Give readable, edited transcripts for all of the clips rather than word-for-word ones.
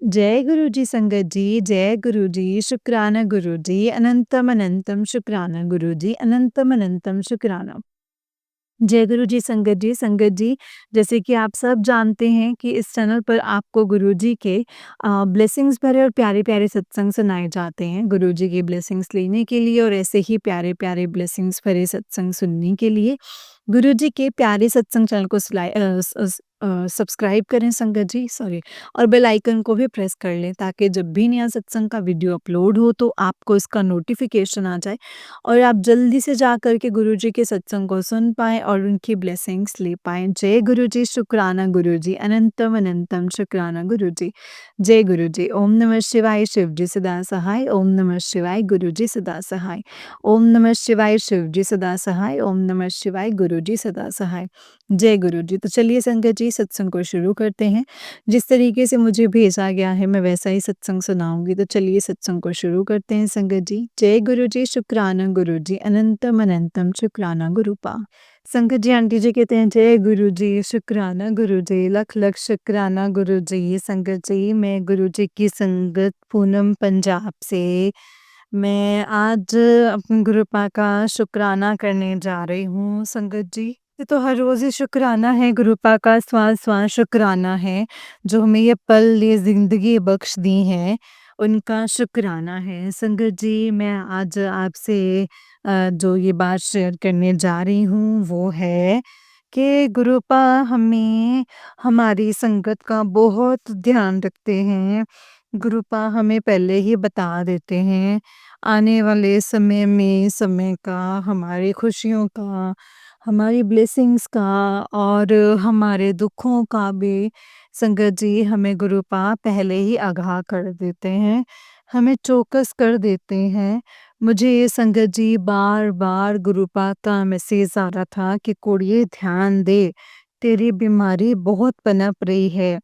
जय गुरु जी संगत जी, जय गुरु जी, शुक्राना गुरु जी, अनंतम अनंतम शुक्राना गुरु जी, अनंतम अनंतम शुक्राना। जय गुरु जी संगत जी, जैसे कि आप सब जानते हैं कि इस चैनल पर आपको गुरु जी के ब्लेसिंग्स भरे और प्यारे-प्यारे सत्संग सुनाए जाते हैं। गुरु जी की ब्लेसिंग्स लेने के लिए और ऐसे ही प्यारे-प्यारे ब्लेसिंग्स भरे सत्संग सुनने के लिए गुरु जी के प्यारे सत्संग चैनल को सब्सक्राइब करें संगत जी, सॉरी, और बेल आइकन को भी प्रेस कर लें ताकि जब भी नया सत्संग का वीडियो अपलोड हो तो आपको इसका नोटिफिकेशन आ जाए और आप जल्दी से जा कर के गुरु जी के सत्संग को सुन पाएँ और उनकी ब्लेसिंग्स ले पाएँ। जय गुरु जी, शुक्राना गुरु जी, अनंतम अनंतम शुक्राना गुरु जी। जय गुरु जी। ओम नमः शिवाय, शिव जी सदा सहाय। ओम नमः शिवाय, गुरु जी सदा सहाय। ओम नमः शिवाय, शिव जी सदा सहाय। ओम नमः शिवाय, गुरु जी सदा सहाय। जय गुरु जी। तो चलिए संगत जी सत्संग को शुरू करते हैं। जिस तरीके से मुझे भेजा गया है मैं वैसा ही सत्संग सुनाऊँगी, तो चलिए सत्संग को शुरू करते हैं संगत जी। जय गुरु जी, शुक्राना गुरु जी, अनंतम अनंतम शुक्राना गुरुपा। संगत जी आंटी जी कहते हैं जय गुरु जी, शुक्राना गुरु जी, लख लख शुक्राना गुरु जी। संगत जी मैं गुरु जी की संगत पूनम पंजाब से मैं आज अपने गुरुपा का शुक्राना करने जा रही हूँ संगत जी। ये तो हर रोज़ ही शुक्राना है, गुरुपा का स्वां-स्वां शुक्राना है, जो हमें ये पल, ये ज़िंदगी बख्श दी है, उनका शुक्राना है। संगत जी मैं आज आपसे जो ये बात शेयर करने जा रही हूँ वो है कि गुरुपा हमें हमारी संगत का बहुत ध्यान रखते हैं। गुरुपा हमें पहले ही बता देते हैं, आने वाले समय में समय का, हमारी खुशियों का, हमारी ब्लेसिंग्स का और हमारे दुखों का भी संगत जी हमें गुरुपा पहले ही आगाह कर देते हैं, हमें चौकस कर देते हैं। मुझे ये संगत जी बार-बार गुरुपा का मैसेज आ रहा था कि कुड़िए ध्यान दे, तेरी बीमारी बहुत पनप रही है।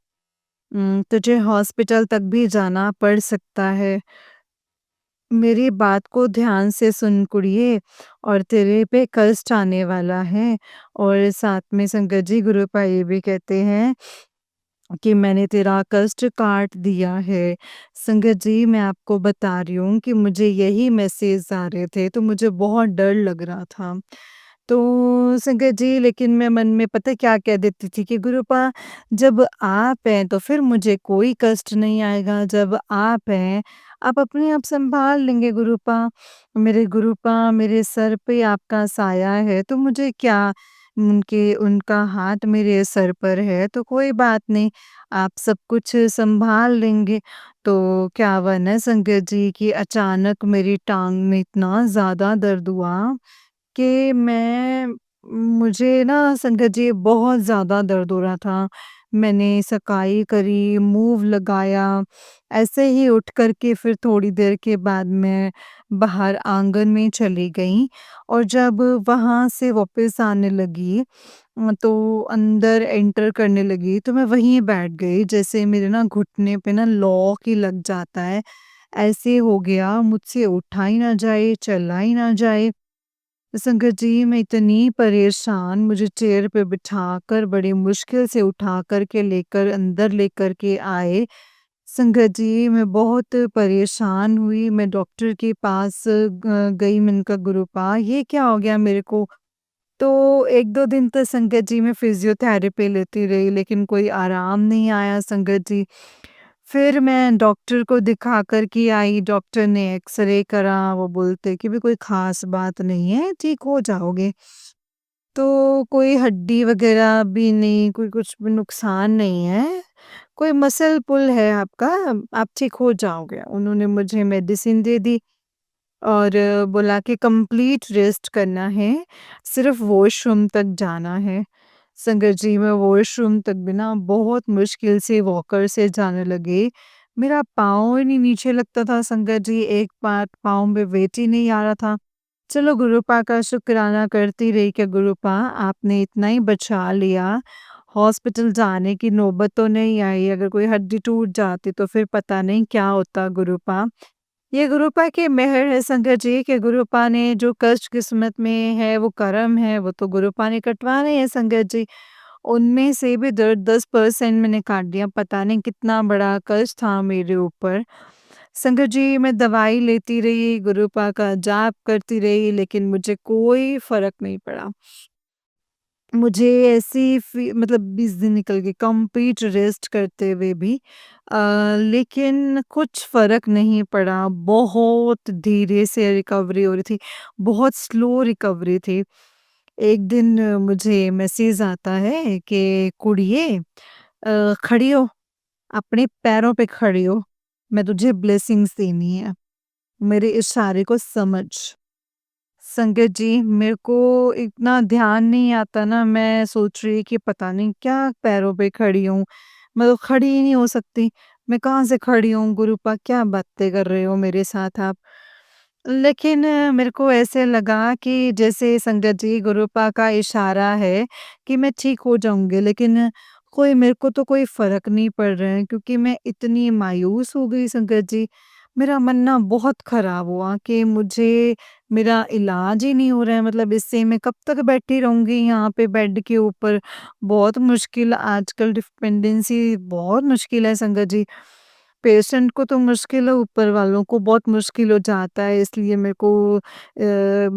तुझे हॉस्पिटल तक भी जाना पड़ सकता है। मेरी बात को ध्यान से सुन कुड़िए, और तेरे पे कष्ट आने वाला है। और साथ में संगत जी गुरुपा ये भी कहते हैं कि मैंने तेरा कष्ट काट दिया है। संगत जी मैं आपको बता रही हूँ कि मुझे यही मैसेज आ रहे थे तो मुझे बहुत डर लग रहा था। तो संगत जी लेकिन मैं मन में पता है क्या कह देती थी कि गुरुपा जब आप हैं तो फिर मुझे कोई कष्ट नहीं आएगा, जब आप हैं आप अपने आप सँभाल लेंगे गुरुपा। मेरे गुरुपा मेरे सर पे आपका साया है तो मुझे क्या, उनके उनका हाथ मेरे सर पर है तो कोई बात नहीं, आप सब कुछ सँभाल लेंगे। तो क्या हुआ ना संगत जी कि अचानक मेरी टाँग में इतना ज़्यादा दर्द हुआ कि मुझे ना संगत जी बहुत ज़्यादा दर्द हो रहा था। मैंने सकाई करी, मूव लगाया, ऐसे ही उठ कर के फिर थोड़ी देर के बाद मैं बाहर आंगन में चली गई और जब वहाँ से वापस आने लगी तो अंदर एंटर करने लगी तो मैं वहीं बैठ गई। जैसे मेरे ना घुटने पे ना लॉक ही लग जाता है, ऐसे हो गया मुझसे उठा ही ना जाए, चला ही ना जाए। संगत जी मैं इतनी परेशान, मुझे चेयर पे बिठाकर बड़ी मुश्किल से उठा कर के लेकर अंदर लेकर के आए। संगत जी मैं बहुत परेशान हुई, मैं डॉक्टर के पास गई, मैंने कहा गुरुपा ये क्या हो गया मेरे को? तो 1-2 दिन तो संगत जी मैं फिज़ियोथेरेपी लेती रही लेकिन कोई आराम नहीं आया संगत जी। फिर मैं डॉक्टर को दिखा कर के आई, डॉक्टर ने एक्स-रे करा, वो बोलते कि भी कोई ख़ास बात नहीं है, ठीक हो जाओगे। तो कोई हड्डी वग़ैरह भी नहीं, कोई कुछ भी नुकसान नहीं है, कोई मसल पुल है आपका, आप ठीक हो जाओगे। उन्होंने मुझे मेडिसिन दे दी और बोला कि कंप्लीट रेस्ट करना है, सिर्फ़ वॉशरूम तक जाना है। संगत जी मैं वॉशरूम तक भी ना बहुत मुश्किल से वॉकर से जाने लगी। मेरा पाँव ही नहीं नीचे लगता था संगत जी, एक बार पाँव में वेट ही नहीं आ रहा था। चलो गुरुपा का शुक्राना करती रही कि गुरुपा आपने इतना ही बचा लिया, हॉस्पिटल जाने की नौबत तो नहीं आई, अगर कोई हड्डी टूट जाती तो फिर पता नहीं क्या होता गुरुपा। ये गुरुपा की मेहर है संगत जी कि गुरुपा ने जो कष्ट किस्मत में है वो कर्म है, वो तो गुरुपा ने कटवाने हैं संगत जी। उनमें से भी 10% मैंने काट दिया, पता नहीं कितना बड़ा कष्ट था मेरे ऊपर। संगत जी, मैं दवाई लेती रही, गुरुपा का जाप करती रही, लेकिन मुझे कोई फ़र्क नहीं पड़ा। मुझे ऐसी मतलब 20 दिन निकल गए कंप्लीट रेस्ट करते हुए भी, लेकिन कुछ फ़र्क नहीं पड़ा। बहुत धीरे से रिकवरी हो रही थी, बहुत स्लो रिकवरी थी। एक दिन मुझे मैसेज आता है कि कुड़िए, खड़ी हो, अपने पैरों पे खड़ी हो, मैं तुझे ब्लेसिंग्स देनी है, मेरे इशारे को समझ। संगत जी, मेरे को इतना ध्यान नहीं आता ना, मैं सोच रही कि पता नहीं क्या पैरों पे खड़ी हूँ, मैं तो खड़ी ही नहीं हो सकती। मैं कहाँ से खड़ी हूँ गुरुपा, क्या बातें कर रहे हो मेरे साथ आप? लेकिन मेरे को ऐसे लगा कि जैसे संगत जी, गुरुपा का इशारा है कि मैं ठीक हो जाऊँगी, लेकिन कोई मेरे को तो कोई फ़र्क नहीं पड़ रहा है, क्योंकि मैं इतनी मायूस हो गई संगत जी। मेरा मन ना बहुत ख़राब हुआ कि मुझे मेरा इलाज ही नहीं हो रहा है, मतलब इससे मैं कब तक बैठी रहूँगी यहाँ पे बेड के ऊपर। बहुत मुश्किल, आजकल डिपेंडेंसी बहुत मुश्किल है संगत जी। पेशेंट को तो मुश्किल है, ऊपर वालों को बहुत मुश्किल हो जाता है, इसलिए मेरे को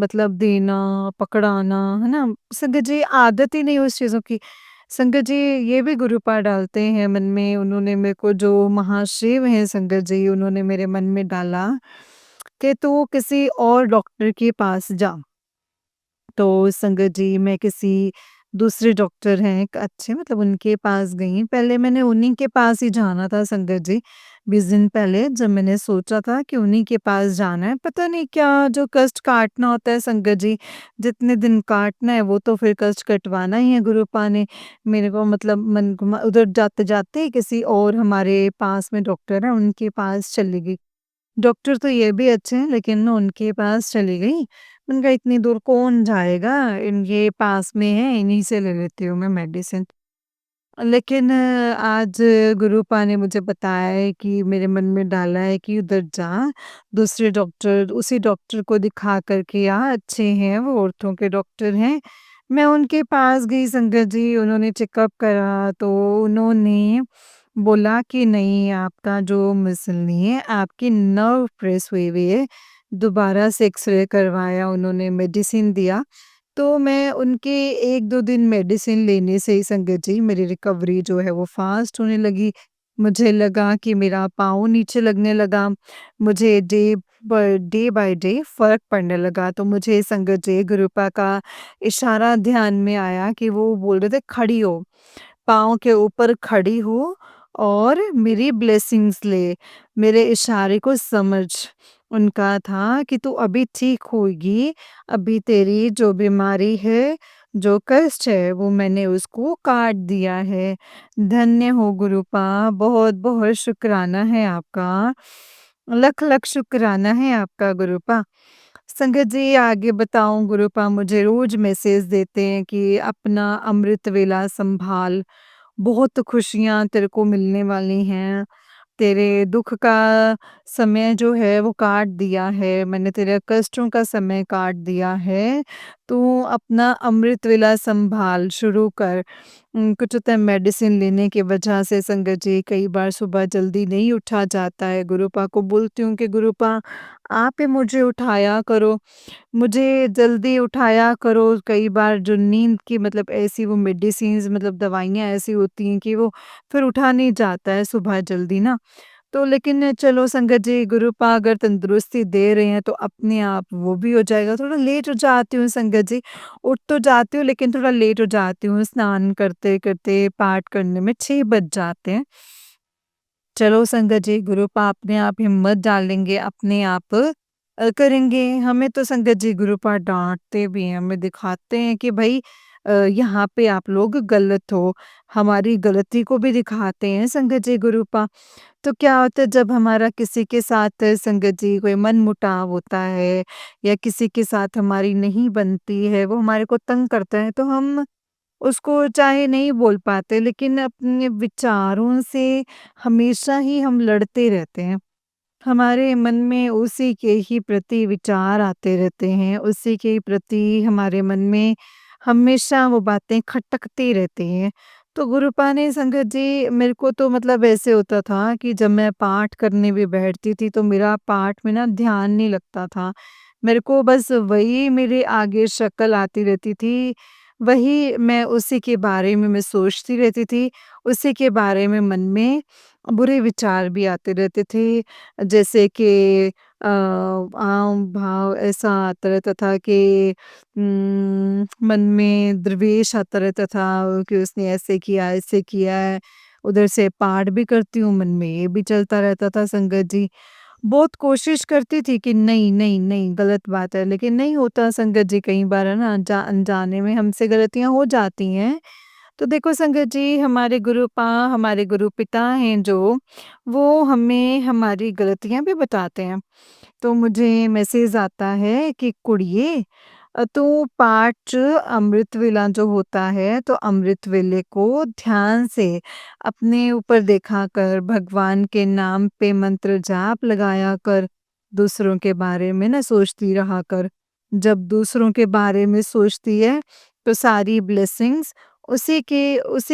मतलब देना, पकड़ाना, है ना? संगत जी, आदत ही नहीं उस चीज़ों की। संगत जी, ये भी गुरुपाद डालते हैं मन में, उन्होंने मेरे को, जो महाशिव हैं संगत जी, उन्होंने मेरे मन में डाला कि तू किसी और डॉक्टर के पास जा। तो संगत जी, मैं किसी दूसरे डॉक्टर हैं एक अच्छे, मतलब उनके पास गई। पहले मैंने उन्हीं के पास ही जाना था संगत जी, 20 दिन पहले जब मैंने सोचा था कि उन्हीं के पास जाना है। पता नहीं क्या जो कष्ट काटना होता है संगत जी, जितने दिन काटना है वो तो फिर कष्ट कटवाना ही है गुरुपा ने। मेरे को मतलब मन घुमा, उधर जाते-जाते किसी और हमारे पास में डॉक्टर है, उनके पास चली गई। डॉक्टर तो ये भी अच्छे हैं, लेकिन मैं उनके पास चली गई। मैंने कहा इतनी दूर कौन जाएगा? ये पास में है, इन्हीं से ले लेती हूँ मैं मेडिसिन। लेकिन आज गुरुपा ने मुझे बताया है कि मेरे मन में डाला है कि उधर जा, दूसरे डॉक्टर, उसी डॉक्टर को दिखा कर के आ, अच्छे हैं वो, औरतों के डॉक्टर हैं। मैं उनके पास गई संगत जी, उन्होंने चेकअप करा तो उन्होंने बोला कि नहीं, आपका जो मसल नहीं है, आपकी नर्व प्रेस हुई हुई है। दोबारा से एक्स-रे करवाया, उन्होंने मेडिसिन दिया। तो मैं उनके 1-2 दिन मेडिसिन लेने से ही संगत जी, मेरी रिकवरी जो है वो फ़ास्ट होने लगी। मुझे लगा कि मेरा पाँव नीचे लगने लगा, मुझे डे बाय डे फ़र्क पड़ने लगा। तो मुझे संगत जी, गुरुपा का इशारा ध्यान में आया कि वो बोल रहे थे खड़ी हो, पाँव के ऊपर खड़ी हो और मेरी ब्लेसिंग्स ले, मेरे इशारे को समझ। उनका था कि तू अभी ठीक होगी, अभी तेरी जो बीमारी है, जो कष्ट है, वो मैंने उसको काट दिया है। धन्य हो गुरुपा, बहुत-बहुत शुक्राना है आपका। लख-लख शुक्राना है आपका गुरुपा। संगत जी, आगे बताऊँ, गुरुपा मुझे रोज़ मैसेज देते हैं कि अपना अमृत वेला सँभाल, बहुत खुशियाँ तेरे को मिलने वाली हैं। तेरे दुःख का समय जो है वो काट दिया है, मैंने तेरे कष्टों का समय काट दिया है। तू अपना अमृत वेला सँभाल शुरू कर। कुछ होता है, मेडिसिन लेने की वजह से संगत जी कई बार सुबह जल्दी नहीं उठा जाता है। गुरुपा को बोलती हूँ कि गुरुपा, आप ही मुझे उठाया करो। मुझे जल्दी उठाया करो। कई बार जो नींद की, मतलब ऐसी वो मेडिसिन्स, मतलब दवाइयाँ ऐसी होती हैं कि वो फिर उठा नहीं जाता है सुबह जल्दी ना। तो लेकिन चलो संगत जी, गुरुपा अगर तंदुरुस्ती दे रहे हैं तो अपने आप वो भी हो जाएगा। थोड़ा लेट हो जाती हूँ संगत जी, उठ तो जाती हूँ लेकिन थोड़ा लेट हो जाती हूँ, स्नान करते-करते पाठ करने में 6 बज जाते हैं। चलो संगत जी, गुरुपा अपने आप हिम्मत डालेंगे, अपने आप करेंगे। हमें तो संगत जी गुरुपा डाँटते भी हैं, हमें दिखाते हैं कि भई यहाँ पे आप लोग गलत हो। हमारी गलती को भी दिखाते हैं संगत जी गुरुपा। तो क्या होता है, जब हमारा किसी के साथ संगत जी कोई मनमुटाव होता है या किसी के साथ हमारी नहीं बनती है, वो हमारे को तंग करता है, तो हम उसको चाहे नहीं बोल पाते, लेकिन अपने विचारों से हमेशा ही हम लड़ते रहते हैं। हमारे मन में उसी के ही प्रति विचार आते रहते हैं, उसी के प्रति हमारे मन में हमेशा वो बातें खटकती रहती हैं। तो गुरुपानी संगत जी मेरे को तो मतलब ऐसे होता था कि जब मैं पाठ करने भी बैठती थी तो मेरा पाठ में ना ध्यान नहीं लगता था। मेरे को बस वही मेरे आगे शक्ल आती रहती थी, वही मैं उसी के बारे में मैं सोचती रहती थी, उसी के बारे में मन में बुरे विचार भी आते रहते थे। जैसे कि आम-भाव ऐसा आता रहता था कि मन में द्वेष आता रहता था कि उसने ऐसे किया है। उधर से पाठ भी करती हूँ, मन में ये भी चलता रहता था संगत जी। बहुत कोशिश करती थी कि नहीं, नहीं, नहीं गलत बात है, लेकिन नहीं होता संगत जी कई बार है ना अनजाने में हमसे गलतियाँ हो जाती हैं। तो देखो संगत जी हमारे गुरु पिता हैं जो, वो हमें हमारी गलतियाँ भी बताते हैं। तो मुझे मैसेज आता है कि कुड़िए तू पाठ अमृत वेला जो होता है तो अमृत वेले को ध्यान से अपने ऊपर देखा कर, भगवान के नाम पे मंत्र जाप लगाया कर, दूसरों के बारे में ना सोचती रहा कर। जब दूसरों के बारे में सोचती है तो सारी ब्लेसिंग्स उसी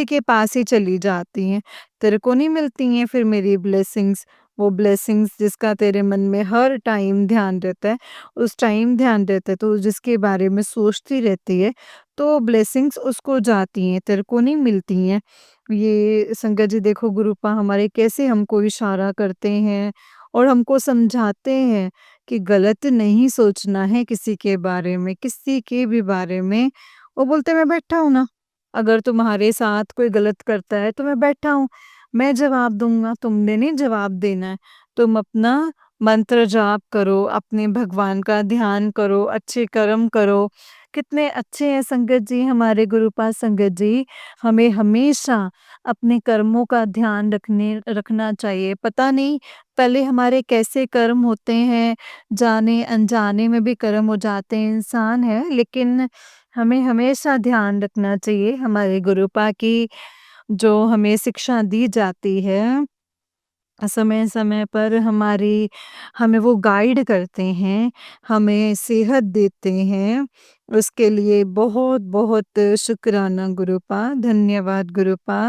के पास ही चली जाती हैं। तेरे को नहीं मिलती हैं फिर मेरी ब्लेसिंग्स। वो ब्लेसिंग्स जिसका तेरे मन में हर टाइम ध्यान रहता है, उस टाइम ध्यान रहता है तो जिसके बारे में सोचती रहती है, तो ब्लेसिंग्स उसको जाती हैं, तेरे को नहीं मिलती हैं। ये संगत जी देखो गुरुपा हमारे कैसे हमको इशारा करते हैं और हमको समझाते हैं कि गलत नहीं सोचना है किसी के बारे में, किसी के भी बारे में। वो बोलते मैं बैठा हूँ ना, अगर तुम्हारे साथ कोई गलत करता है तो मैं बैठा हूँ। मैं जवाब दूँगा, तुमने नहीं जवाब देना है। तुम अपना मंत्र जाप करो, अपने भगवान का ध्यान करो, अच्छे कर्म करो। कितने अच्छे हैं संगत जी हमारे गुरुपाद संगत जी। हमें हमेशा अपने कर्मों का ध्यान रखना चाहिए। पता नहीं पहले हमारे कैसे कर्म होते हैं, जाने-अनजाने में भी कर्म हो जाते हैं, इंसान है, लेकिन हमें हमेशा ध्यान रखना चाहिए हमारे गुरुपा की जो हमें शिक्षा दी जाती है, समय-समय पर हमें वो गाइड करते हैं, हमें सेहत देते हैं, उसके लिए बहुत-बहुत शुक्राना गुरुपा, धन्यवाद गुरुपा।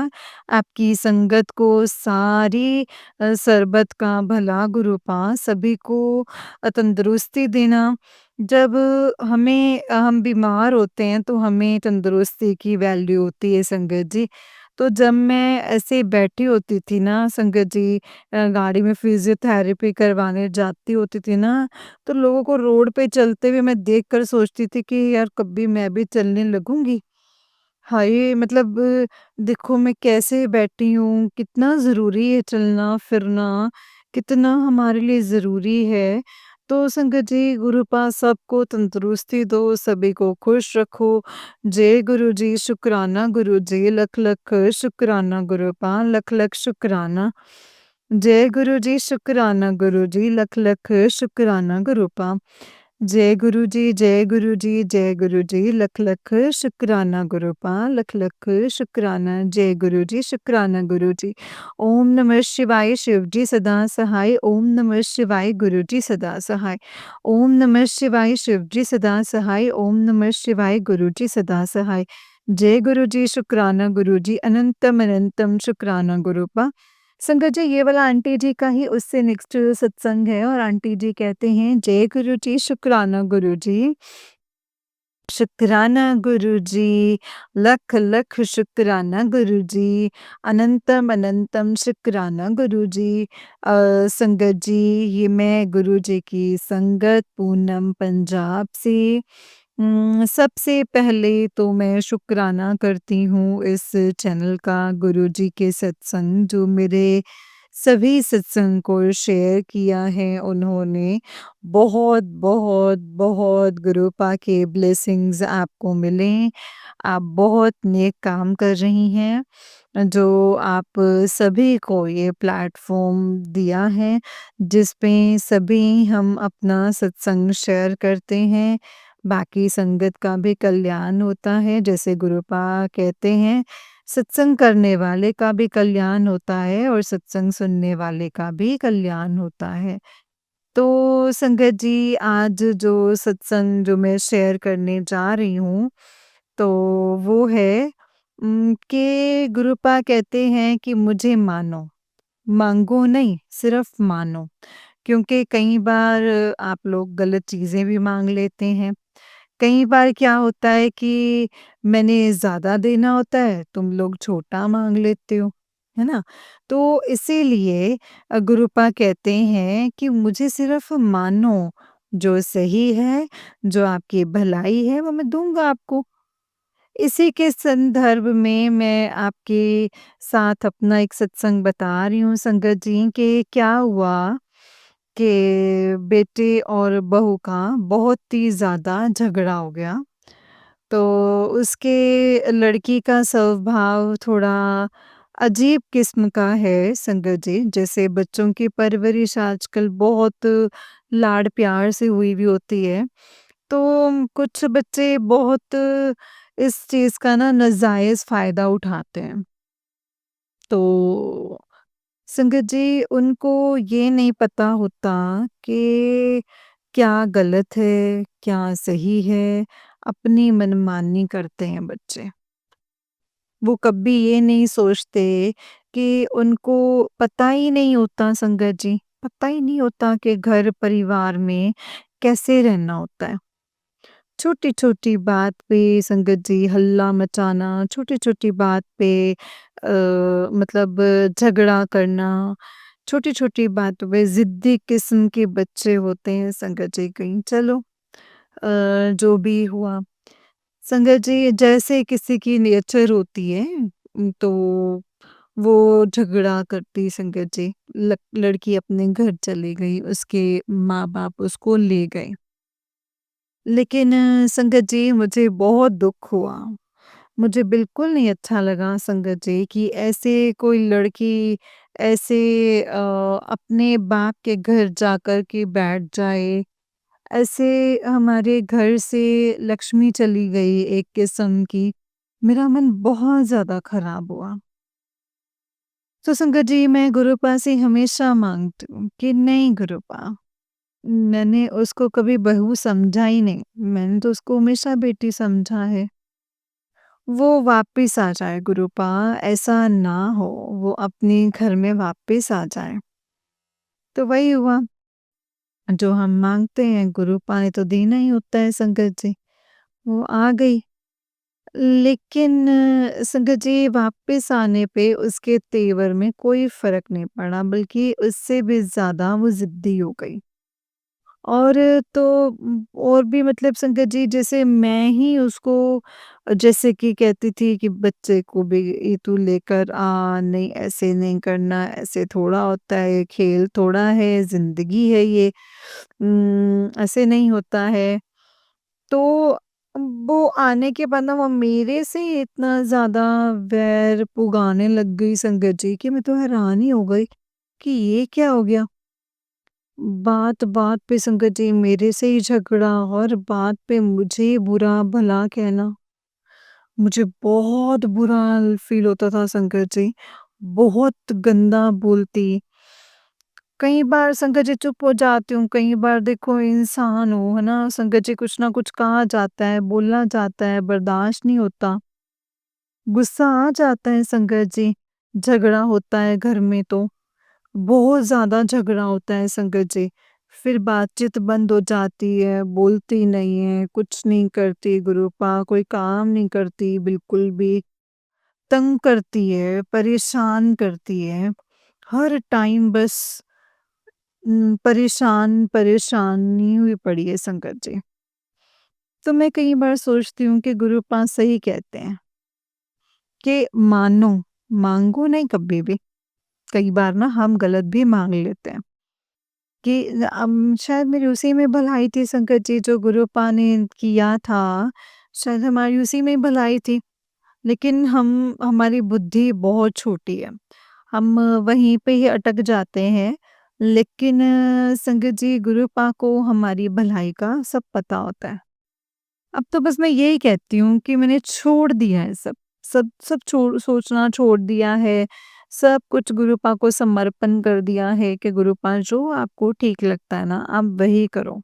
आपकी संगत को सारी सर्बत का भला गुरुपा, सभी को तंदुरुस्ती देना। जब हम बीमार होते हैं तो हमें तंदुरुस्ती की वैल्यू होती है संगत जी। तो जब मैं ऐसे बैठी होती थी ना संगत जी गाड़ी में फिज़ियोथेरेपी करवाने जाती होती थी ना, तो लोगों को रोड पे चलते हुए मैं देखकर सोचती थी कि यार कभी मैं भी चलने लगूँगी। हाय! मतलब देखो मैं कैसे बैठी हूँ, कितना ज़रूरी है चलना-फिरना, कितना हमारे लिए ज़रूरी है। तो संगत जी गुरुपा सबको तंदुरुस्ती दो, सभी को खुश रखो। जय गुरु जी, शुक्राना गुरु जी, लख-लख शुक्राना गुरुपा, लख-लख शुक्राना। जय गुरु जी, शुक्राना गुरु जी, लख-लख शुक्राना गुरुपा। जय गुरु जी, जय गुरु जी, जय गुरु जी, लख-लख शुक्राना गुरुपा, लख-लख शुक्राना, जय गुरु जी, शुक्राना गुरु जी। ओम नमः शिवाय शिव जी सदा सहाय, ओम नमः शिवाय गुरु जी सदा सहाय, ओम नमः शिवाय शिव जी सदा सहाय, ओम नमः शिवाय गुरु जी सदा सहाय। जय गुरु जी, शुक्राना गुरु जी, अनंतम अनंतम शुक्राना गुरुपा। संगत जी ये वाला आंटी जी का ही उससे नेक्स्ट सत्संग है और आंटी जी कहते हैं जय गुरु जी शुक्राना गुरु जी शुक्राना गुरु जी लख लख शुक्राना गुरु जी अनंतम अनंतम शुक्राना गुरु जी संगत जी ये मैं गुरु जी की संगत पूनम पंजाब से सबसे पहले तो मैं शुक्राना करती हूँ इस चैनल का गुरुजी के सत्संग जो मेरे सभी सत्संग को शेयर किया है उन्होंने। बहुत, बहुत, बहुत गुरुपा के ब्लेसिंग्स आपको मिलें। आप बहुत नेक काम कर रही हैं, जो आप सभी को ये प्लेटफ़ॉर्म दिया है, जिस पे सभी हम अपना सत्संग शेयर करते हैं। बाकी संगत का भी कल्याण होता है, जैसे गुरुपा कहते हैं, सत्संग करने वाले का भी कल्याण होता है और सत्संग सुनने वाले का भी कल्याण होता है। तो संगत जी आज जो सत्संग जो मैं शेयर करने जा रही हूँ, तो वो है कि गुरुपा कहते हैं कि मुझे मानो, माँगो नहीं सिर्फ़ मानो। क्योंकि कई बार आप लोग गलत चीज़ें भी माँग लेते हैं। कई बार क्या होता है कि मैंने ज़्यादा देना होता है, तुम लोग छोटा माँग लेते हो, है ना? तो इसीलिए गुरुपा कहते हैं कि मुझे सिर्फ़ मानो, जो सही है, जो आपकी भलाई है, वो मैं दूँगा आपको। इसी के संदर्भ में मैं आपके साथ अपना एक सत्संग बता रही हूँ संगत जी कि क्या हुआ कि बेटे और बहू का बहुत ही ज़्यादा झगड़ा हो गया। तो उसके लड़की का स्वभाव थोड़ा अजीब किस्म का है संगत जी। जैसे बच्चों की परवरिश आजकल बहुत लाड-प्यार से हुई भी होती है। तो कुछ बच्चे बहुत इस चीज़ का ना नाजायज़ फ़ायदा उठाते हैं। तो संगत जी उनको ये नहीं पता होता कि क्या गलत है, क्या सही है, अपनी मनमानी करते हैं बच्चे। वो कभी ये नहीं सोचते कि उनको पता ही नहीं होता संगत जी, पता ही नहीं होता कि घर परिवार में कैसे रहना होता है। छोटी-छोटी बात पे संगत जी हल्ला मचाना, छोटी-छोटी बात पे मतलब झगड़ा करना, छोटी-छोटी बातों पे ज़िद्दी किस्म के बच्चे होते हैं संगत जी कहीं चलो जो भी हुआ। संगत जी जैसे किसी की नेचर होती है तो वो झगड़ा करती संगत जी। लड़की अपने घर चली गई, उसके माँ-बाप उसको ले गए। लेकिन संगत जी मुझे बहुत दुःख हुआ। मुझे बिल्कुल नहीं अच्छा लगा संगत जी कि ऐसे कोई लड़की ऐसे अपने बाप के घर जाकर के बैठ जाए। ऐसे हमारे घर से लक्ष्मी चली गई एक किस्म की। मेरा मन बहुत ज़्यादा खराब हुआ। तो संगत जी मैं गुरुपा से हमेशा माँगती हूँ कि नहीं गुरुपा मैंने उसको कभी बहू समझा ही नहीं। मैंने तो उसको हमेशा बेटी समझा है। वो वापिस आ जाए गुरुपा, ऐसा ना हो, वो अपने घर में वापिस आ जाए। तो वही हुआ, जो हम माँगते हैं गुरुपा ने तो देना ही होता है संगत जी। वो आ गई, लेकिन संगत जी वापिस आने पे उसके तेवर में कोई फ़र्क नहीं पड़ा, बल्कि उससे भी ज़्यादा वो ज़िद्दी हो गई। और तो और भी मतलब संगत जी जैसे मैं ही उसको जैसे कि कहती थी कि बच्चे को भी ये तू लेकर नहीं ऐसे नहीं करना, ऐसे थोड़ा होता है, खेल थोड़ा है, ज़िंदगी है ये ऐसे नहीं होता है। तो वो आने के बाद ना वो मेरे से इतना ज़्यादा वैर पुगाने लग गई संगत जी कि मैं तो हैरान ही हो गई कि ये क्या हो गया? बात-बात पे संगत जी मेरे से ही झगड़ा, हर बात पे मुझे बुरा-भला कहना। मुझे बहुत बुरा फ़ील होता था संगत जी, बहुत गंदा बोलती। कई बार संगत जी चुप हो जाती हूँ, कई बार देखो इंसान हो, है ना? संगत जी कुछ ना कुछ कहा जाता है, बोला जाता है, बर्दाश्त नहीं होता। गुस्सा आ जाता है संगत जी, झगड़ा होता है घर में तो। बहुत ज़्यादा झगड़ा होता है संगत जी। फिर बातचीत बंद हो जाती है, बोलती नहीं है, कुछ नहीं करती गुरूपा, कोई काम नहीं करती बिल्कुल भी। तंग करती है, परेशान करती है। हर टाइम बस परेशानी हुई पड़ी है संगत जी। तो मैं कई बार सोचती हूँ कि गुरूपा सही कहते हैं कि मानो, माँगो नहीं कभी भी। कई बार ना हम गलत भी माँग लेते हैं। कि शायद मेरी उसी में भलाई थी संगत जी जो गुरुपा ने किया था, शायद हमारी उसी में भलाई थी। लेकिन हम हमारी बुद्धि बहुत छोटी है। हम वहीं पे ही अटक जाते हैं। लेकिन संगत जी गुरुपा को हमारी भलाई का सब पता होता है। अब तो बस मैं यही कहती हूँ कि मैंने छोड़ दिया है सब। सब सब छोड़ सोचना छोड़ दिया है। सब कुछ गुरुपा को समर्पण कर दिया है कि गुरुपा जो आपको ठीक लगता है ना आप वही करो।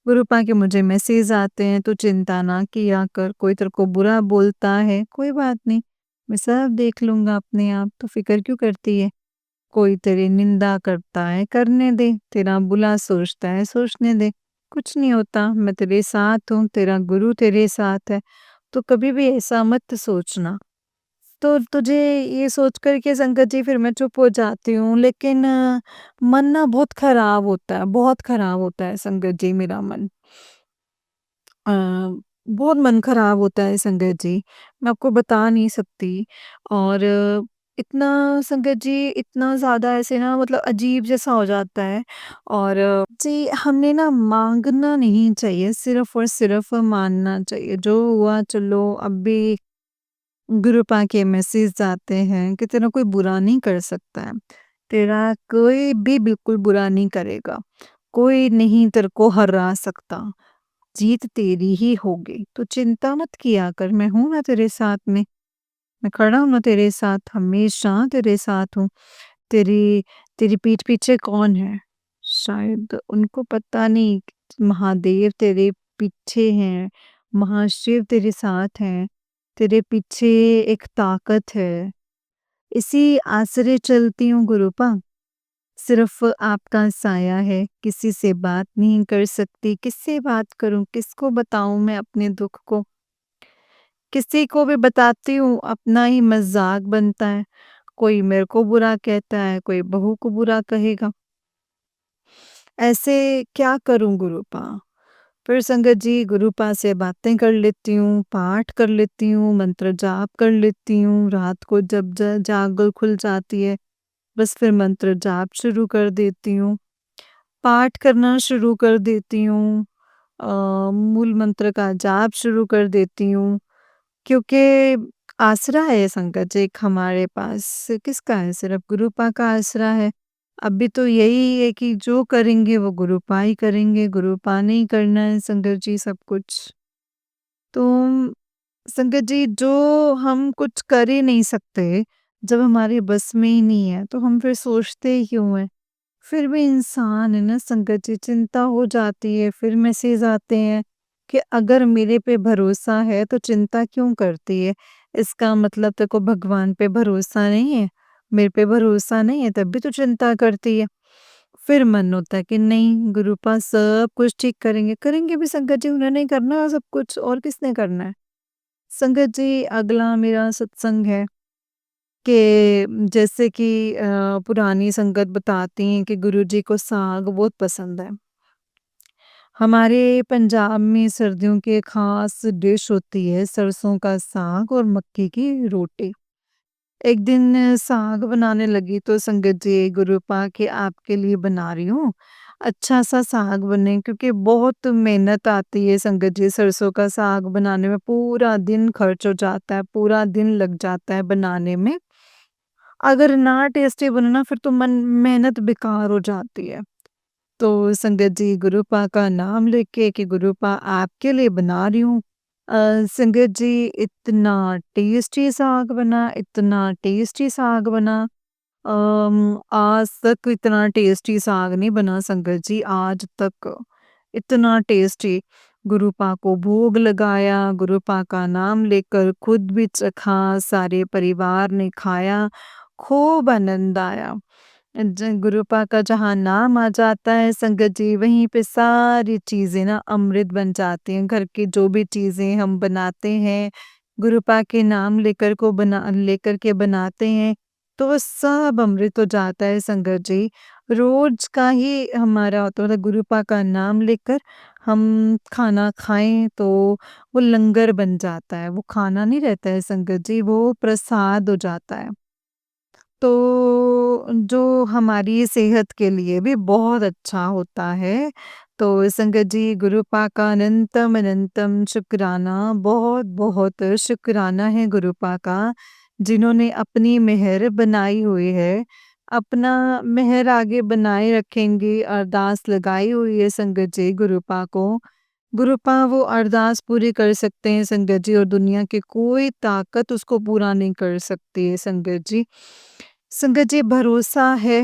गुरुपा के मुझे मैसेज आते हैं, "तू चिंता ना किया कर, कोई तेरे को बुरा बोलता है, कोई बात नहीं, मैं सब देख लूँगा अपने आप, तू फ़िक्र क्यों करती है? कोई तेरी निंदा करता है, करने दे, तेरा बुरा सोचता है, सोचने दे, कुछ नहीं होता, मैं तेरे साथ हूँ, तेरा गुरु तेरे साथ है, तो कभी भी ऐसा मत सोचना।" तो तुझे ये सोच कर के संगत जी फिर मैं चुप हो जाती हूँ, लेकिन मन ना बहुत खराब होता है, बहुत खराब होता है संगत जी मेरा मन। अ, बहुत मन खराब होता है संगत जी, मैं आपको बता नहीं सकती। और इतना संगत जी इतना ज़्यादा ऐसे ना मतलब अजीब जैसा हो जाता है। और जी हमने ना माँगना नहीं चाहिए, सिर्फ़ और सिर्फ़ मानना चाहिए। जो हुआ चलो अब भी गुरुपा के मैसेज आते हैं कि तेरा कोई बुरा नहीं कर सकता है। तेरा कोई भी बिल्कुल बुरा नहीं करेगा। कोई नहीं तेरे को हरा सकता। जीत तेरी ही होगी। तो चिंता मत किया कर, मैं हूँ ना तेरे साथ में। मैं खड़ा हूँ ना तेरे साथ, हमेशा तेरे साथ हूँ। तेरी तेरी पीठ पीछे कौन है? शायद उनको पता नहीं महादेव तेरे पीछे हैं, महाशिव तेरे साथ हैं, तेरे पीछे एक ताकत है। इसी आसरे चलती हूँ गुरुपा। सिर्फ आपका साया है, किसी से बात नहीं कर सकती, किससे बात करूँ, किसको बताऊँ मैं अपने दुःख को? किसी को भी बताती हूँ, अपना ही मज़ाक बनता है। कोई मेरे को बुरा कहता है, कोई बहू को बुरा कहेगा। ऐसे क्या करूँ गुरुपा? फिर संगत जी गुरुपा से बातें कर लेती हूँ, पाठ कर लेती हूँ, मंत्र जाप कर लेती हूँ, रात को जब जागल खुल जाती है, बस फिर मंत्र जाप शुरू कर देती हूँ, पाठ करना शुरू कर देती हूँ। मूल मंत्र का जाप शुरू कर देती हूँ, क्योंकि आसरा है संकट एक हमारे पास, किसका है? सिर्फ गुरुपा का आसरा है। अभी तो यही है कि जो करेंगे वो गुरुपा ही करेंगे, गुरुपा ने ही करना है संगत जी सब कुछ। तो संगत जी जो हम कुछ कर ही नहीं सकते, जब हमारे बस में ही नहीं है, तो हम फिर सोचते ही क्यों हैं? फिर भी इंसान है ना संगत जी, चिंता हो जाती है, फिर मैसेज आते हैं कि अगर मेरे पे भरोसा है तो चिंता क्यों करती है? इसका मतलब तेरे को भगवान पे भरोसा नहीं है, मेरे पे भरोसा नहीं है तब भी तू चिंता करती है। फिर मन होता है कि नहीं गुरुपा सब कुछ ठीक करेंगे, करेंगे भी संगत जी, उन्होंने ही करना है सब कुछ, और किसने करना है? संगत जी अगला मेरा सत्संग है कि जैसे कि पुरानी संगत बताती हैं कि गुरुजी को साग बहुत पसंद है। हमारे पंजाब में सर्दियों की ख़ास डिश होती है सरसों का साग और मक्की की रोटी। एक दिन साग बनाने लगी तो संगत जी गुरुपा के आपके लिए बना रही हूँ, अच्छा-सा साग बने, क्योंकि बहुत मेहनत आती है संगत जी सरसों का साग बनाने में, पूरा दिन खर्च हो जाता है, पूरा दिन लग जाता है बनाने में। अगर ना टेस्टी बने ना फिर तो मन मेहनत बेकार हो जाती है। तो संगत जी गुरुपा का नाम लेके कि गुरुपा आपके लिए बना रही हूँ। संगत जी इतना टेस्टी साग बना, इतना टेस्टी साग बना। आज तक इतना टेस्टी साग नहीं बना संगत जी, आज तक इतना टेस्टी। गुरुपा को भोग लगाया, गुरुपा का नाम लेकर खुद भी चखा, सारे परिवार ने खाया, खूब आनंद आया। गुरुपा का जहाँ नाम आ जाता है संगत जी, वहीं पे सारी चीज़ें ना अमृत बन जाती हैं। घर की जो भी चीज़ें हम बनाते हैं, गुरुपा के नाम लेकर के बनाते हैं, तो वो सब अमृत हो जाता है संगत जी। रोज़ का ही हमारा होता है, मतलब गुरुपा का नाम लेकर हम खाना खाएँ तो वो लंगर बन जाता है, वो खाना नहीं रहता है संगत जी, वो प्रसाद हो जाता है। तो जो हमारी सेहत के लिए भी बहुत अच्छा होता है। तो संगत जी गुरुपा का अनंतम अनंतम शुक्राना, बहुत-बहुत शुक्राना है गुरुपा का, जिन्होंने अपनी मेहर बनाई हुई है। अपना मेहर आगे बनाए रखेंगे, अरदास लगाई हुई है संगत जी गुरुपा को। गुरुपा वो अरदास पूरी कर सकते हैं संगत जी, और दुनिया की कोई ताकत उसको पूरा नहीं कर सकती है संगत जी। संगत जी भरोसा है,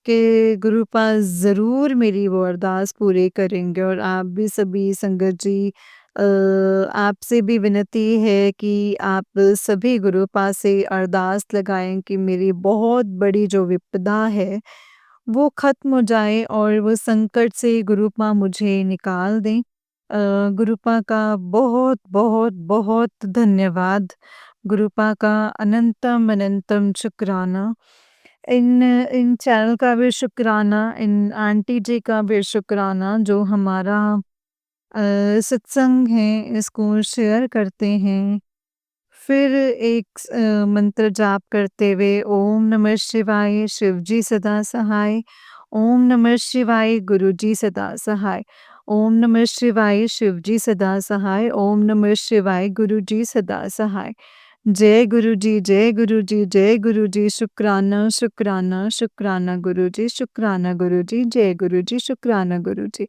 कि गुरुपा ज़रूर मेरी वो अरदास पूरी करेंगे और आप भी सभी संगत जी आपसे भी विनती है कि आप सभी गुरुपा से अरदास लगाएँ कि मेरी बहुत बड़ी जो विपदा है, वो ख़त्म हो जाए और वो संकट से गुरुपा मुझे निकाल दें। गुरुपा का बहुत, बहुत, बहुत धन्यवाद। गुरुपा का अनंतम अनंतम शुक्राना। इन चैनल का भी शुक्राना, इन आंटी जी का भी शुक्राना जो हमारा सत्संग है इसको शेयर करते हैं। फिर एक मंत्र जाप करते हुए ओम नमः शिवाय शिव जी सदा सहाय, ओम नमः शिवाय गुरु जी सदा सहाय, ओम नमः शिवाय शिव जी सदा सहाय, ओम नमः शिवाय गुरु जी सदा सहाय। जय गुरु जी, जय गुरु जी, जय गुरु जी, शुक्राना, शुक्राना, शुक्राना गुरु जी, शुक्राना गुरु जी, जय गुरु जी, शुक्राना गुरु जी।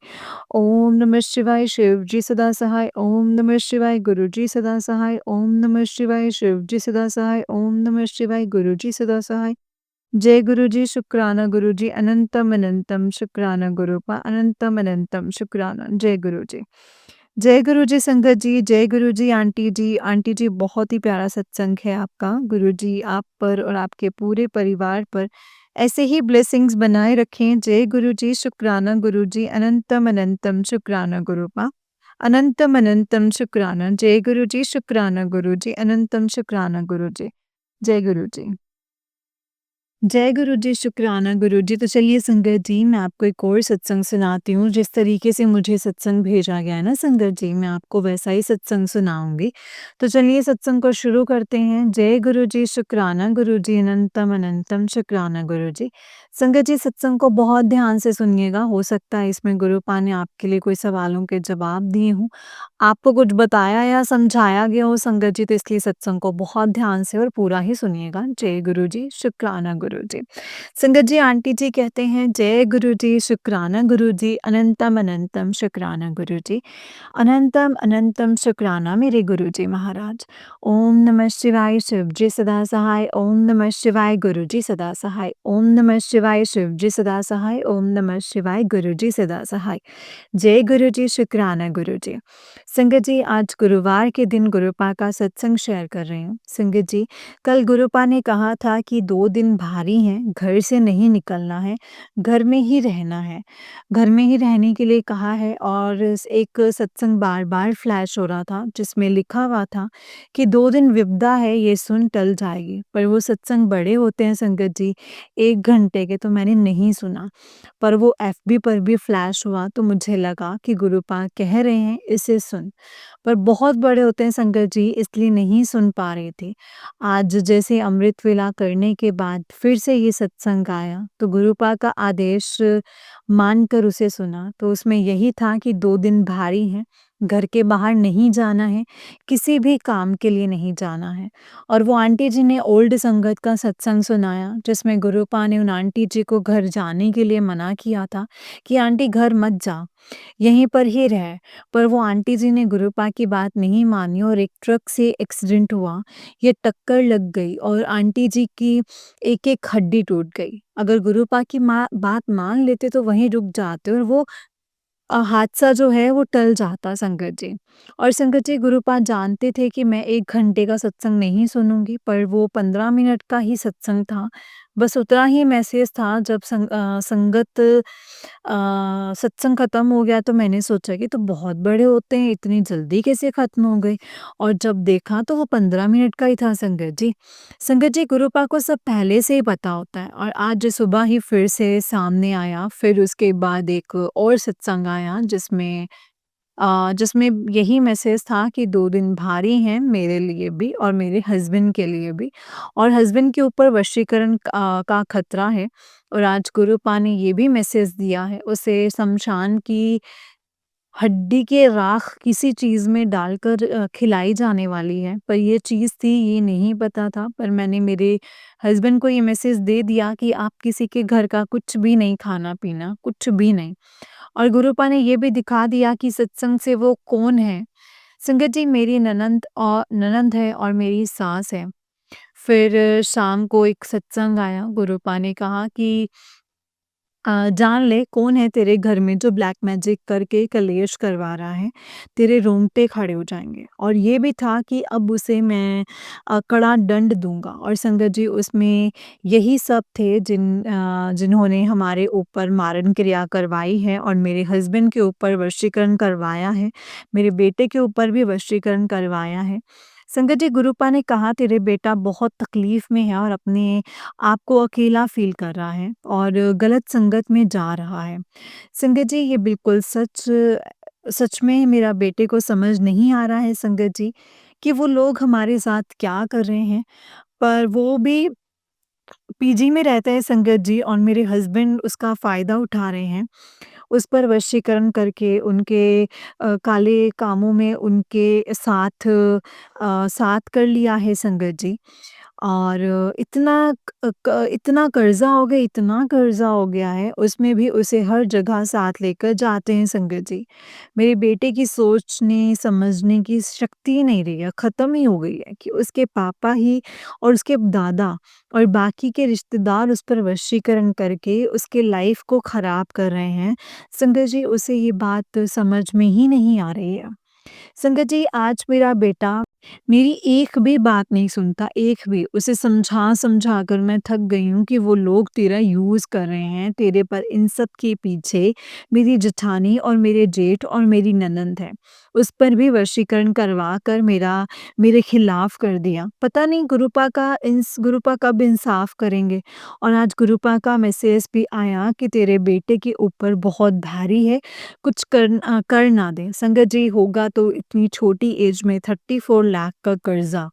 ओम नमः शिवाय शिव जी सदा सहाय, ओम नमः शिवाय गुरु जी सदा सहाय, ओम नमः शिवाय शिव जी सदा सहाय, ओम नमः शिवाय गुरु जी सदा सहाय। जय गुरु जी, शुक्राना गुरु जी, अनंतम अनंतम शुक्राना गुरुपा, अनंतम अनंतम शुक्राना। जय गुरु जी। जय गुरु जी संगत जी, जय गुरु जी आंटी जी। आंटी जी बहुत ही प्यारा सत्संग है आपका। गुरु जी आप पर और आपके पूरे परिवार पर ऐसे ही ब्लेसिंग्स बनाए रखें। जय गुरु जी, शुक्राना गुरु जी, अनंतम अनंतम शुक्राना गुरुपा, अनंतम अनंतम शुक्राना। जय गुरु जी, शुक्राना गुरु जी, अनंतम शुक्राना गुरु जी। जय गुरु जी। जय गुरु जी, शुक्राना गुरु जी। तो चलिए संगत जी, मैं आपको एक और सत्संग सुनाती हूँ। जिस तरीके से मुझे सत्संग भेजा गया है ना संगत जी, मैं आपको वैसा ही सत्संग सुनाऊँगी। तो चलिए सत्संग को शुरू करते हैं। जय गुरु जी, शुक्राना गुरु जी, अनंतम अनंतम शुक्राना गुरु जी। संगत जी सत्संग को बहुत ध्यान से सुनिएगा, हो सकता है इसमें गुरुपा ने आपके लिए कोई सवालों के जवाब दिए हों, आपको कुछ बताया या समझाया गया हो संगत जी, तो इसलिए सत्संग को बहुत ध्यान से और पूरा ही सुनिएगा। जय गुरु जी, शुक्राना गुरु जी। संगत जी आंटी जी कहते हैं जय गुरु जी, शुक्राना गुरु जी, अनंतम अनंतम शुक्राना गुरु जी, अनंतम अनंतम शुक्राना मेरे गुरु जी महाराज। ओम नमः शिवाय शिव जी सदा सहाय, ओम नमः शिवाय गुरु जी सदा सहाय, ओम नमः शिवाय शिव जी सदा सहाय, ओम नमः शिवाय गुरु जी सदा सहाय। जय गुरु जी, शुक्राना गुरु जी। संगत जी आज गुरुवार के दिन गुरुपा का सत्संग शेयर कर रही हूँ। संगत जी कल गुरुपा ने कहा था कि 2 दिन भारी हैं, घर से नहीं निकलना है, घर में ही रहना है। घर में ही रहने के लिए कहा है और एक सत्संग बार-बार फ्लैश हो रहा था जिसमें लिखा हुआ था कि 2 दिन विपदा है ये सुन टल जाएगी। पर वो सत्संग बड़े होते हैं संगत जी, 1 घंटे के, तो मैंने नहीं सुना। पर वो एफबी पर भी फ्लैश हुआ तो मुझे लगा कि गुरुपा कह रहे हैं इसे सुन। पर बहुत बड़े होते हैं संगत जी, इसलिए नहीं सुन पा रही थी। आज जैसे अमृत वेला करने के बाद फिर से ये सत्संग आया तो गुरुपा का आदेश मानकर उसे सुना। तो उसमें यही था कि 2 दिन भारी हैं, घर के बाहर नहीं जाना है, किसी भी काम के लिए नहीं जाना है। और वो आंटी जी ने ओल्ड संगत का सत्संग सुनाया जिसमें गुरुपा ने उन आंटी जी को घर जाने के लिए मना किया था कि आंटी घर मत जा, यहीं पर ही रह। पर वो आंटी जी ने गुरुपा की बात नहीं मानी और एक ट्रक से एक्सीडेंट हुआ। ये टक्कर लग गई और आंटी जी की एक-एक हड्डी टूट गई। अगर गुरुपा की बात मान लेते तो वहीं रुक जाते और वो हादसा जो है वो टल जाता संगत जी। और संगत जी गुरुपा जानते थे कि मैं 1 घंटे का सत्संग नहीं सुनूँगी, पर वो 15 मिनट का ही सत्संग था। बस उतना ही मैसेज था जब संगत सत्संग खत्म हो गया तो मैंने सोचा कि तो बहुत बड़े होते हैं, इतनी जल्दी कैसे खत्म हो गई? और जब देखा तो वो 15 मिनट का ही था संगत जी। संगत जी गुरुपा को सब पहले से ही पता होता है और आज सुबह ही फिर से सामने आया। फिर उसके बाद एक और सत्संग आया जिसमें यही मैसेज था कि 2 दिन भारी हैं मेरे लिए भी और मेरे हस्बैंड के लिए भी, और हस्बैंड के ऊपर वशीकरण का खतरा है। और आज गुरुपा ने ये भी मैसेज दिया है उसे शमशान की हड्डी के राख किसी चीज़ में डालकर खिलाई जाने वाली है। पर ये चीज़ थी ये नहीं पता था, पर मैंने मेरे हस्बैंड को ये मैसेज दे दिया कि आप किसी के घर का कुछ भी नहीं खाना-पीना, कुछ भी नहीं। और गुरुपा ने ये भी दिखा दिया कि सत्संग से वो कौन है। संगत जी मेरी ननंद है और मेरी सास है। फिर शाम को एक सत्संग आया, गुरुपा ने कहा कि जान ले कौन है तेरे घर में जो ब्लैक मैजिक करके कलेश करवा रहा है, तेरे रोंगटे खड़े हो जाएँगे। और ये भी था कि अब उसे मैं कड़ा दंड दूँगा। और संगत जी उसमें यही सब थे जिन्होंने हमारे ऊपर मारण क्रिया करवाई है और मेरे हस्बैंड के ऊपर वशीकरण करवाया है, मेरे बेटे के ऊपर भी वशीकरण करवाया है। संगत जी गुरुपा ने कहा तेरे बेटा बहुत तकलीफ़ में है और अपने आप को अकेला फ़ील कर रहा है और गलत संगत में जा रहा है। संगत जी ये बिल्कुल सच में मेरा बेटे को समझ नहीं आ रहा है संगत जी, कि वो लोग हमारे साथ क्या कर रहे हैं। पर वो भी पीजी में रहता है संगत जी और मेरे हस्बैंड उसका फ़ायदा उठा रहे हैं। उस पर वशीकरण करके उनके काले कामों में उनके साथ कर लिया है संगत जी। और इतना कर्ज़ा हो गया है, उसमें भी उसे हर जगह साथ लेकर जाते हैं संगत जी। मेरे बेटे की सोचने समझने की शक्ति ही नहीं रही है, ख़त्म ही हो गई है कि उसके पापा ही और उसके दादा और बाकी के रिश्तेदार उस पर वशीकरण करके उसके लाइफ़ को ख़राब कर रहे हैं। संगत जी उसे ये बात समझ में ही नहीं आ रही है। संगत जी आज मेरा बेटा मेरी एक भी बात नहीं सुनता, एक भी। उसे समझा-समझा कर मैं थक गई हूँ कि वो लोग तेरा यूज़ कर रहे हैं, तेरे पर इन सब के पीछे मेरी जेठानी और मेरे जेठ और मेरी ननंद है। उस पर भी वशीकरण करवा कर मेरे खिलाफ कर दिया। पता नहीं गुरुपा कब इंसाफ़ करेंगे। और आज गुरुपा का मैसेज भी आया कि तेरे बेटे के ऊपर बहुत भारी है, कुछ कर ना दें। संगत जी होगा तो इतनी छोटी एज में 34 लाख का कर्ज़ा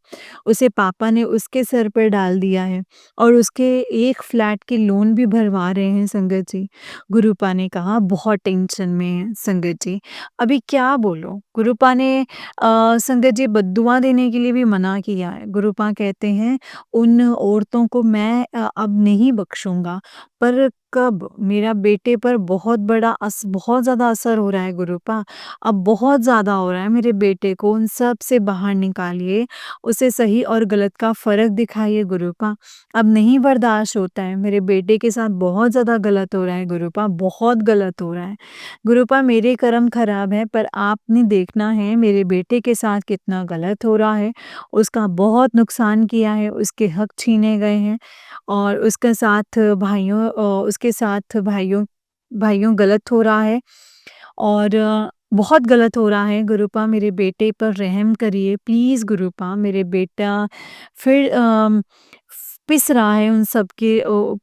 उसे पापा ने उसके सर पर डाल दिया है और उसके एक फ्लैट के लोन भी भरवा रहे हैं संगत जी। गुरुपा ने कहा बहुत टेंशन में है संगत जी। अभी क्या बोलो? गुरुपा ने संगत जी बद्दुआ देने के लिए भी मना किया है। गुरुपा कहते हैं उन औरतों को मैं अब नहीं बख्शूँगा। पर कब? मेरा बेटे पर बहुत ज़्यादा असर हो रहा है गुरुपा। अब बहुत ज़्यादा हो रहा है मेरे बेटे को उन सब से बाहर निकालिए, उसे सही और गलत का फ़र्क दिखाइए गुरुपा। अब नहीं बर्दाश्त होता है, मेरे बेटे के साथ बहुत ज़्यादा गलत हो रहा है गुरुपा, बहुत गलत हो रहा है। गुरुपा मेरे कर्म खराब हैं पर आपने देखना है मेरे बेटे के साथ कितना गलत हो रहा है, उसका बहुत नुकसान किया है, उसके हक छीने गए हैं और उसके साथ भाइयों गलत हो रहा है और बहुत गलत हो रहा है गुरुपा मेरे बेटे पर रहम करिए प्लीज़ गुरुपा मेरे बेटा फिर पिस रहा है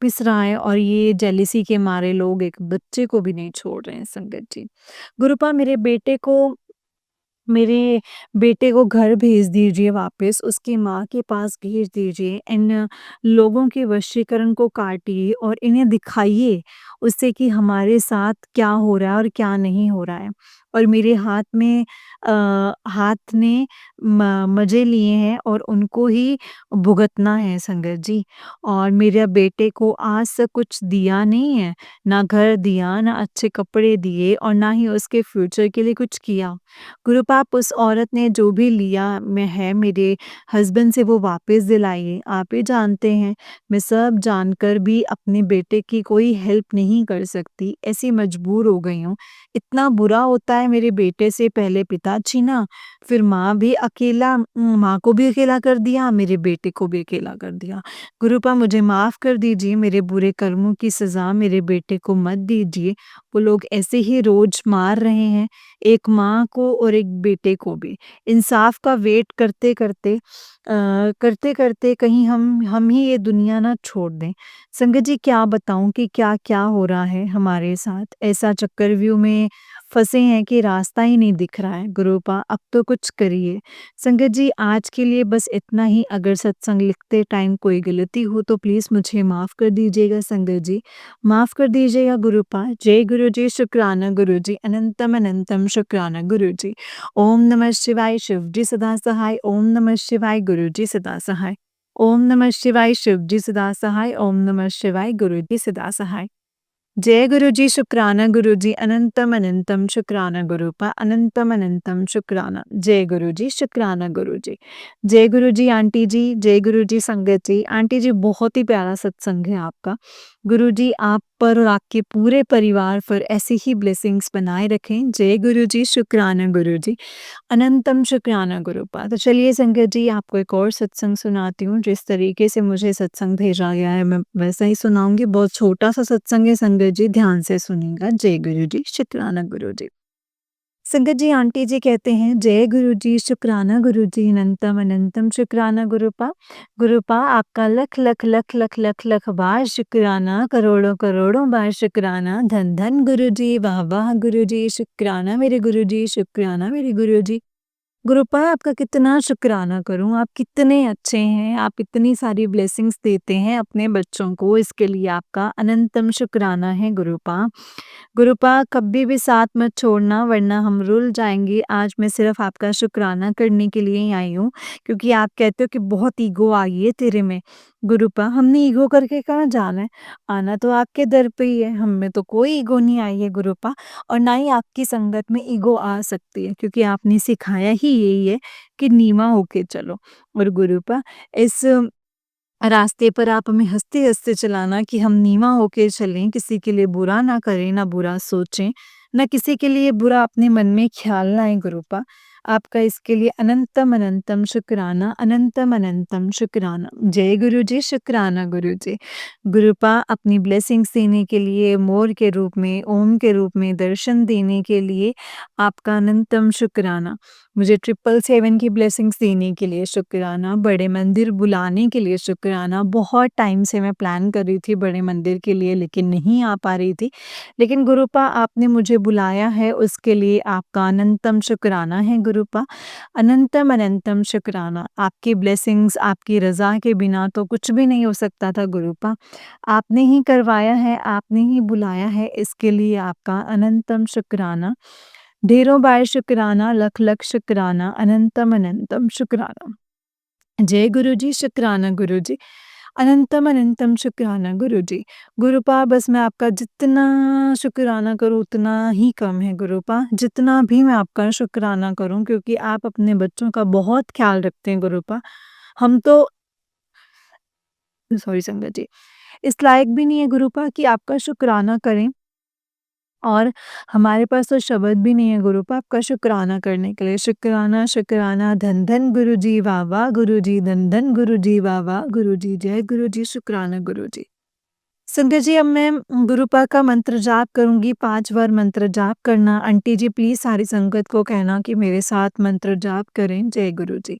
पिस रहा है और ये जेलसी के मारे लोग एक बच्चे को भी नहीं छोड़ रहे हैं संगत जी। गुरुपा मेरे बेटे को घर भेज दीजिए वापस, उसकी माँ के पास भेज दीजिए। इन लोगों के वशीकरण को काटिए और इन्हें दिखाइए उससे कि हमारे साथ क्या हो रहा है और क्या नहीं हो रहा है। और मेरे हाथ ने मज़े लिए हैं और उनको ही भुगतना है संगत जी। और मेरे बेटे को आज तक कुछ दिया नहीं है, ना घर दिया, ना अच्छे कपड़े दिए और ना ही उसके फ्यूचर के लिए कुछ किया। गुरुपाप उस औरत ने जो भी लिया में है मेरे हस्बैंड से वो वापस दिलाइए। आप ही जानते हैं मैं सब जानकर भी अपने बेटे की कोई हेल्प नहीं कर सकती, ऐसी मजबूर हो गई हूँ। इतना बुरा होता है मेरे बेटे से पहले पिता छीना, फिर माँ को भी अकेला कर दिया, मेरे बेटे को भी अकेला कर दिया। गुरुपा मुझे माफ़ कर दीजिए, मेरे बुरे कर्मों की सज़ा मेरे बेटे को मत दीजिए। वो लोग ऐसे ही रोज़ मार रहे हैं। एक माँ को और एक बेटे को भी। इंसाफ का वेट करते-करते कहीं हम ही ये दुनिया ना छोड़ दें। संगत जी क्या बताऊँ कि क्या-क्या हो रहा है हमारे साथ? ऐसा चक्रव्यूह में फँसे हैं कि रास्ता ही नहीं दिख रहा है। गुरुपा अब तो कुछ करिए। संगत जी आज के लिए बस इतना ही। अगर सत्संग लिखते टाइम कोई गलती हो तो प्लीज़ मुझे माफ़ कर दीजिएगा संगत जी। माफ़ कर दीजिएगा गुरुपा। जय गुरु जी, शुक्राना गुरु जी, अनंतम अनंतम शुक्राना गुरु जी। ओम नमः शिवाय, शिव जी सदा सहाय। ओम नमः शिवाय, गुरु जी सदा सहाय। ओम नमः शिवाय, शिव जी सदा सहाय। ओम नमः शिवाय, गुरु जी सदा सहाय। जय गुरु जी, शुक्राना गुरु जी, अनंतम अनंतम शुक्राना गुरुपा, अनंतम अनंतम शुक्राना। जय गुरु जी, शुक्राना गुरु जी। जय गुरु जी आंटी जी, जय गुरु जी संगत जी। आंटी जी बहुत ही प्यारा सत्संग है आपका। गुरु जी आप पर और आपके पूरे परिवार पर ऐसे ही ब्लेसिंग्स बनाए रखें। जय गुरु जी, शुक्राना गुरु जी, अनंतम शुक्राना गुरुपा। तो चलिए संगत जी, आपको एक और सत्संग सुनाती हूँ। जिस तरीके से मुझे सत्संग भेजा गया है मैं वैसा ही सुनाऊंगी। बहुत छोटा सा सत्संग है संगत जी, ध्यान से सुनिएगा। जय गुरु जी, शुक्राना गुरु जी। संगत जी, आंटी जी कहते हैं जय गुरु जी, शुक्राना गुरु जी, अनंतम अनंतम शुक्राना गुरुपा। गुरुपा आपका लख लख लख लख लख लख बार शुक्राना, करोड़ों करोड़ों बार शुक्राना। धन धन गुरु जी, वाह वाह गुरु जी, शुक्राना मेरे गुरु जी, शुक्राना मेरे गुरु जी। गुरुपा आपका कितना शुक्राना करूं, आप कितने अच्छे हैं, आप इतनी सारी ब्लेसिंग्स देते हैं अपने बच्चों को, इसके लिए आपका अनंतम शुक्राना है गुरुपा। गुरुपा कभी भी साथ मत छोड़ना वरना हम रुल जाएंगे। आज मैं सिर्फ आपका शुक्राना करने के लिए ही आई हूँ, क्योंकि आप कहते हो कि बहुत ईगो आई है तेरे में। गुरुपा हमने ईगो करके कहाँ जाना है, आना तो आपके दर पे ही है। हम में तो कोई ईगो नहीं आई है गुरुपा, और ना ही आपकी संगत में ईगो आ सकती है, क्योंकि आपने सिखाया ही यही है कि नीमा होके चलो। और गुरुपा इस रास्ते पर आप हमें हँसते-हँसते चलाना कि हम नीवा होके चलें, किसी के लिए बुरा ना करें, ना बुरा सोचें, ना किसी के लिए बुरा अपने मन में ख्याल लाएँ गुरुपा। आपका इसके लिए अनंतम अनंतम शुक्राना, अनंतम अनंतम शुक्राना। जय गुरु जी, शुक्राना गुरु जी। गुरुपा अपनी ब्लेसिंग्स देने के लिए, मोर के रूप में, ओम के रूप में दर्शन देने के लिए आपका अनंतम शुक्राना। मुझे 777 की ब्लेसिंग्स देने के लिए शुक्राना, बड़े मंदिर बुलाने के लिए शुक्राना। बहुत टाइम से मैं प्लान कर रही थी बड़े मंदिर के लिए, लेकिन नहीं आ पा रही थी। लेकिन गुरुपा आपने मुझे बुलाया है, उसके लिए आपका अनंतम शुक्राना है गुरुपा। अनंतम अनंतम शुक्राना। आपकी ब्लेसिंग्स, आपकी रज़ा के बिना तो कुछ भी नहीं हो सकता था गुरुपा। आपने ही करवाया है, आपने ही बुलाया है, इसके लिए आपका अनंतम शुक्राना। ढेरों बार शुक्राना, लख लख शुक्राना, अनंतम अनंतम शुक्राना। जय गुरु जी, शुक्राना गुरु जी, अनंतम अनंतम शुक्राना गुरु जी। गुरुपा बस मैं आपका जितना शुक्राना करूँ उतना ही कम है गुरुपा। जितना भी मैं आपका शुक्राना करूँ, क्योंकि आप अपने बच्चों का बहुत ख्याल रखते हैं गुरुपा। हम तो सॉरी संगत जी, इस लायक भी नहीं है गुरुपा कि आपका शुक्राना करें, और हमारे पास तो शब्द भी नहीं है गुरुपा आपका शुक्राना करने के लिए। शुक्राना शुक्राना, धन धन गुरु जी, वाह वाह गुरु जी, धन धन गुरु जी, वाह वाह गुरु जी, जय गुरु जी, शुक्राना गुरु जी। संध्या जी, अब मैं गुरुपा का मंत्र जाप करूंगी। 5 बार मंत्र जाप करना। आंटी जी प्लीज सारी संगत को कहना कि मेरे साथ मंत्र जाप करें। जय गुरु जी।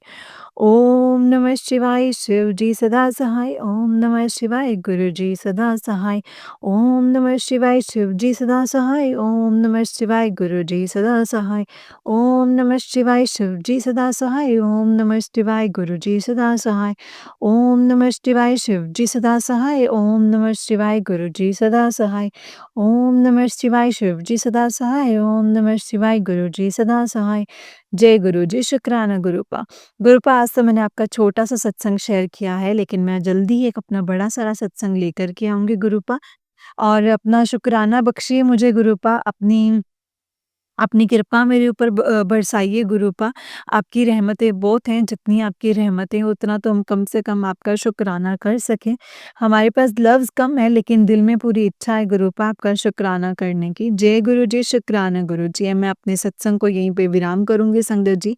ओम नमः शिवाय, शिव जी सदा सहाय। ओम नमः शिवाय, गुरु जी सदा सहाय। ओम नमः शिवाय, शिव जी सदा सहाय। ओम नमः शिवाय, गुरु जी सदा सहाय। ओम नमः शिवाय, शिव जी सदा सहाय। ओम नमः शिवाय, गुरु जी सदा सहाय। ओम नमः शिवाय, शिव जी सदा सहाय। ओम नमः शिवाय, गुरु जी सदा सहाय। ओम नमः शिवाय, शिव जी सदा सहाय। ओम नमः शिवाय, गुरु जी सदा सहाय। जय गुरु जी, शुक्राना गुरुपा। गुरुपा आज तो मैंने आपका छोटा सा सत्संग शेयर किया है, लेकिन मैं जल्दी एक अपना बड़ा सारा सत्संग लेकर के आऊँगी गुरुपा। और अपना शुक्राना बख्शिए मुझे गुरुपा, अपनी अपनी कृपा मेरे ऊपर बरसाइए गुरुपा। आपकी रहमतें बहुत हैं, जितनी आपकी रहमतें हैं उतना तो हम कम से कम आपका शुक्राना कर सकें। हमारे पास लफ्ज़ कम है, लेकिन दिल में पूरी इच्छा है गुरुपा आपका शुक्राना करने की। जय गुरु जी, शुक्राना गुरु जी। मैं अपने सत्संग को यहीं पे विराम करूँगी संगत जी,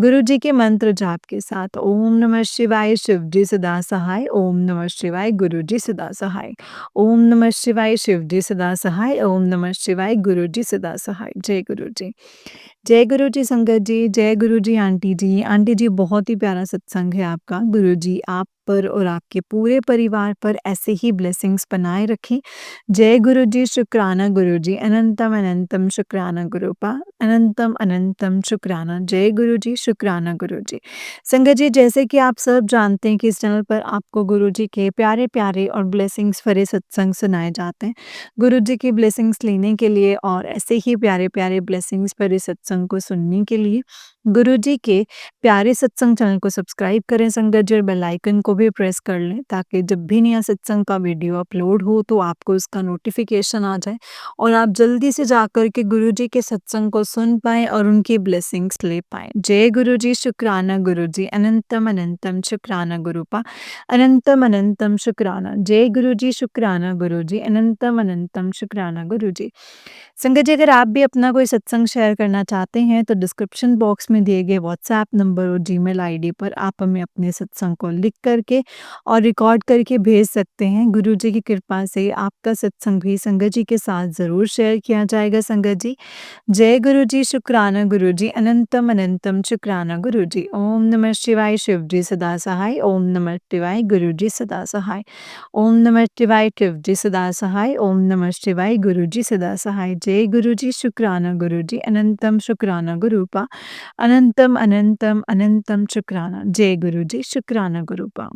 गुरु जी के मंत्र जाप के साथ। ओम नमः शिवाय, शिव जी सदा सहाय। ओम नमः शिवाय, गुरु जी सदा सहाय। ओम नमः शिवाय, शिव जी सदा सहाय। ओम नमः शिवाय, गुरु जी सदा सहाय। जय गुरु जी। जय गुरु जी संगत जी, जय गुरु जी आंटी जी। आंटी जी बहुत ही प्यारा सत्संग है आपका। गुरु जी आप पर और आपके पूरे परिवार पर ऐसे ही ब्लेसिंग्स बनाए रखें। जय गुरु जी, शुक्राना गुरु जी, अनंतम अनंतम शुक्राना गुरुपा, अनंतम अनंतम शुक्राना। जय गुरु जी, शुक्राना गुरु जी। संगत जी, जैसे कि आप सब जानते हैं कि इस चैनल पर आपको गुरु जी के प्यारे प्यारे और ब्लेसिंग्स भरे सत्संग सुनाए जाते हैं। गुरु जी की ब्लेसिंग्स लेने के लिए और ऐसे ही प्यारे प्यारे ब्लेसिंग्स भरे सत्संग को सुनने के लिए गुरुजी के प्यारे सत्संग चैनल को सब्सक्राइब करें संगत जी, और बेल आइकन को भी प्रेस कर लें ताकि जब भी नया सत्संग का वीडियो अपलोड हो तो आपको उसका नोटिफिकेशन आ जाए और आप जल्दी से जाकर के गुरुजी के सत्संग को सुन पाएँ और उनकी ब्लेसिंग्स ले पाएँ। जय गुरुजी, शुक्राना गुरुजी, अनंतम अनंतम शुक्राना गुरुपा, अनंतम अनंतम शुक्राना। जय गुरुजी, शुक्राना गुरुजी, अनंतम अनंतम शुक्राना गुरुजी। संगत जी, अगर आप भी अपना कोई सत्संग शेयर करना चाहते हैं तो डिस्क्रिप्शन बॉक्स में दिए गए व्हाट्सएप नंबर और जीमेल आईडी पर आप हमें अपने सत्संग को लिख करके और रिकॉर्ड करके भेज सकते हैं। गुरुजी की कृपा से आपका सत्संग भी संगत जी के साथ ज़रूर शेयर किया जाएगा संगत जी। जय गुरुजी, शुक्राना गुरुजी, अनंतम अनंतम शुक्राना गुरुजी। ओम नमः शिवाय, शिव जी सदा सहाय। ओम नमः शिवाय, गुरुजी सदा सहाय। ओम नमः शिवाय, शिव जी सदा सहाय। ओम नमः शिवाय, गुरुजी सदा सहाय। जय गुरुजी, शुक्राना गुरुजी, अनंतम शुक्राना गुरुपा, अनंतम अनंतम अनंतम शुक्राना। जय गुरुजी, शुक्राना गुरुपा।